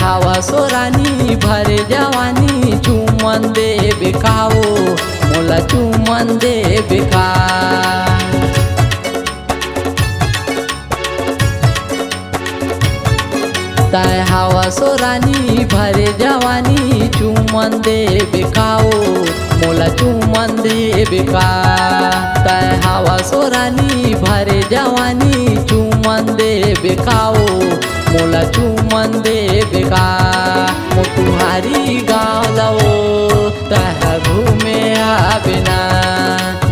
हवा सोरानी भरे जवानी चुमन दे बिकाओ मोला चुमन दे बिका। तय हवा सोरानी भरे जवानी चुमन दे बिकाओ मोला चुमन दे बिका। तय हवा सोरानी भरे जवानी चुमन दे बिकाओ मोला चुमन दे बिका। मोतुहारी गाँव लओ तह घूमे आबिना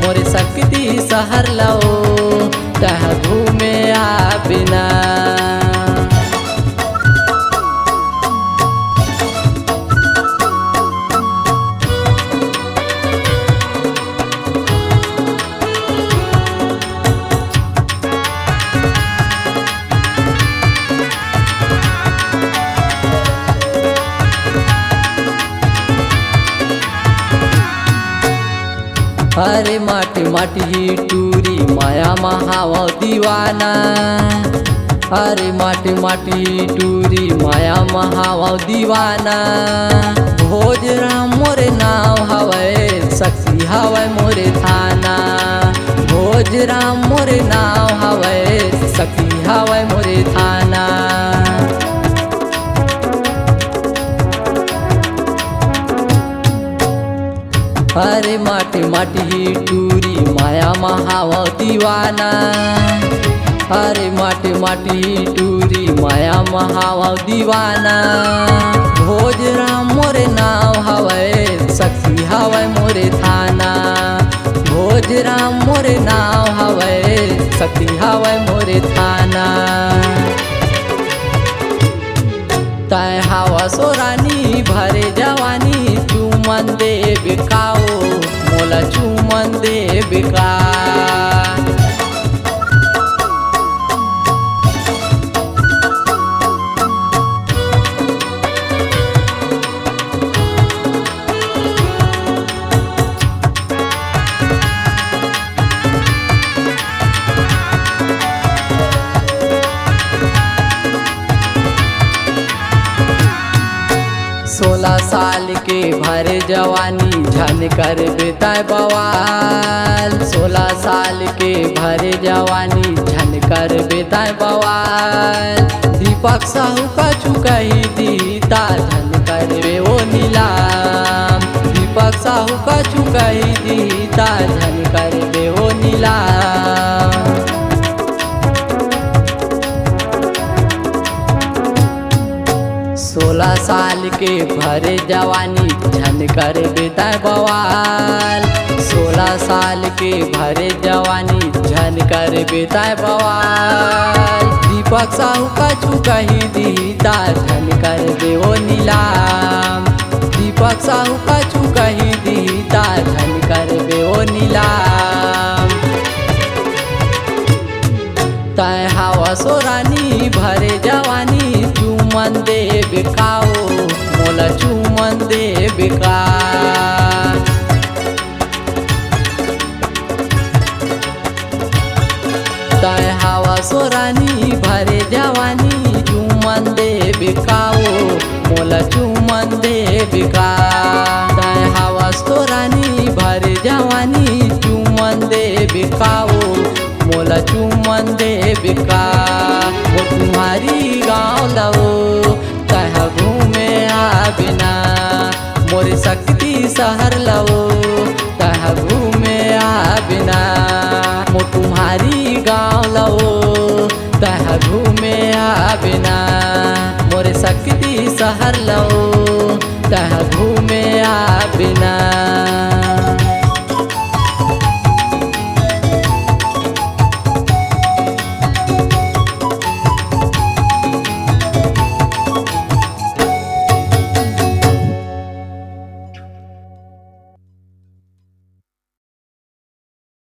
मोरे सकती शहर लओ तह घूमे आबिना। अरे माटी माटी टूरी माया महावा दीवाना। अरे माटी माटी टूरी माया महावा दीवाना। भोज राम मोरे नाव हवै शक्ति हवै मोरे थाना। भोज राम मोरे नाव हवै शक्ति हवै मोरे थाना। अरे माटी माटी टूरी माया महावा दीवाना। अरे माटी माटी टूरी माया महावा दीवाना। भोज राम मोरे नाव हवै शक्ति हवै मोरे थाना। भोज राम मोरे नाव हवै शक्ति हवै मोरे थाना। तय हवा सोरानी भरे जवानी चुमन दे बिकाओ मोला चुमन दे बिका। सोलह साल के भरे जवानी झन कर बेताय बवाल। 16 साल के भरे जवानी झन कर बेताय बवाल। दीपक साहू का चुकही दीता झन कर बे वो नीलाम। दीपक साहू का चुकही दीता झन कर बे वो नीलाम। 16 साल के भरे जवानी झन कर बेताय बवाल। 16 साल के भरे जवानी झन कर बेताय बवाल। दीपक साहू का चुकही दीता झन कर बे वो नीलाम। दीपक साहू का चुकही दीता झन कर बे वो नीलाम। तय हवा सोरानी भरे जवानी चुमन दे बिकाओ मोला चुमन दे बिका। तय हवा सोरानी भरे जवानी चुमन दे बिकाओ मोला चुमन दे बिका। तय हवा सोरानी भरे जवानी चुमन दे बिकाओ मोला चुमन दे बिका। वो तुम्हारी गाँव लओ तह घूमे आबिना मोरे शक्ति शहर लओ तह घूमे आबिना। वो तुम्हारी गाँव लओ तह घूमे आबिना मोरे शक्ति शहर लओ तह घूमे आबिना।